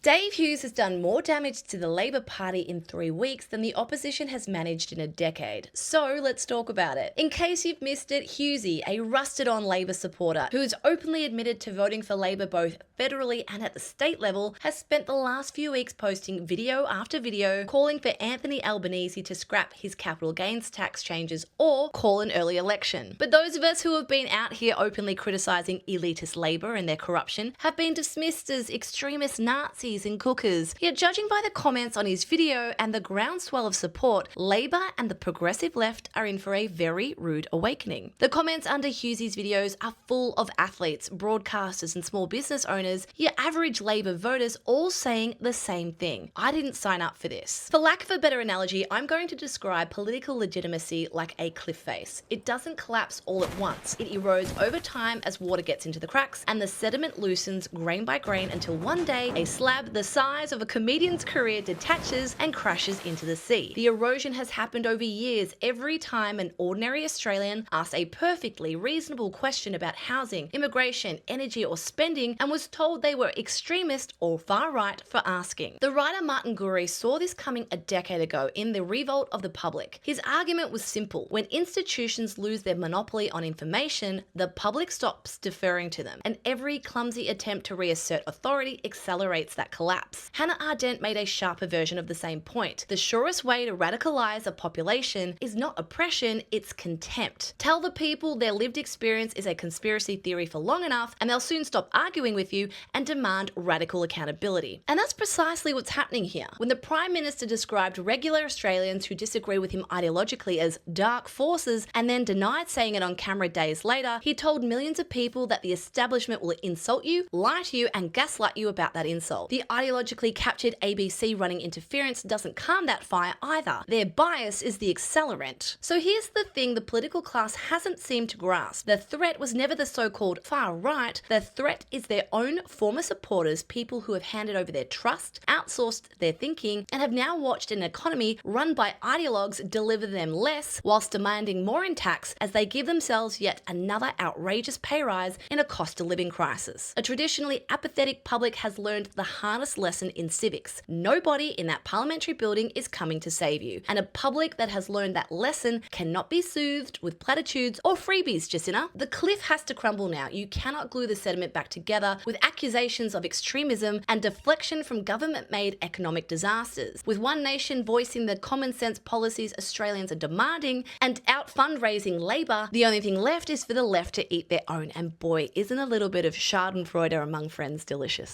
Dave Hughes has done more damage to the Labor Party in 3 weeks than the opposition has managed in a decade. So let's talk about it. In case you've missed it, Hughesy, a rusted-on Labor supporter who has openly admitted to voting for Labor both federally and at the state level, has spent the last few weeks posting video after video calling for Anthony Albanese to scrap his capital gains tax changes or call an early election. But those of us who have been out here openly criticising elitist Labor and their corruption have been dismissed as extremist Nazis and cookers. Yet judging by the comments on his video and the groundswell of support, Labor and the progressive left are in for a very rude awakening. The comments under Hughesy's videos are full of athletes, broadcasters and small business owners, your average Labor voters all saying the same thing. I didn't sign up for this. For lack of a better analogy, I'm going to describe political legitimacy like a cliff face. It doesn't collapse all at once. It erodes over time as water gets into the cracks and the sediment loosens grain by grain until one day a slab the size of a comedian's career detaches and crashes into the sea. The erosion has happened over years every time an ordinary Australian asked a perfectly reasonable question about housing, immigration, energy or spending and was told they were extremist or far right for asking. The writer Martin Gurri saw this coming a decade ago in The Revolt of the Public. His argument was simple. When institutions lose their monopoly on information, the public stops deferring to them, and every clumsy attempt to reassert authority accelerates that collapse. Hannah Arendt made a sharper version of the same point. The surest way to radicalize a population is not oppression, it's contempt. Tell the people their lived experience is a conspiracy theory for long enough and they'll soon stop arguing with you and demand radical accountability. And that's precisely what's happening here. When the Prime Minister described regular Australians who disagree with him ideologically as dark forces and then denied saying it on camera days later, he told millions of people that the establishment will insult you, lie to you and gaslight you about that insult. The ideologically captured ABC running interference doesn't calm that fire either. Their bias is the accelerant. So here's the thing the political class hasn't seemed to grasp. The threat was never the so-called far right. The threat is their own former supporters, people who have handed over their trust, outsourced their thinking, and have now watched an economy run by ideologues deliver them less whilst demanding more in tax as they give themselves yet another outrageous pay rise in a cost of living crisis. A traditionally apathetic public has learned the hardest lesson in civics. Nobody in that parliamentary building is coming to save you. And a public that has learned that lesson cannot be soothed with platitudes or freebies, Jacinta. The cliff has to crumble now. You cannot glue the sediment back together with accusations of extremism and deflection from government-made economic disasters. With One Nation voicing the common sense policies Australians are demanding and out fundraising Labor, the only thing left is for the left to eat their own. And boy, isn't a little bit of Schadenfreude among friends delicious.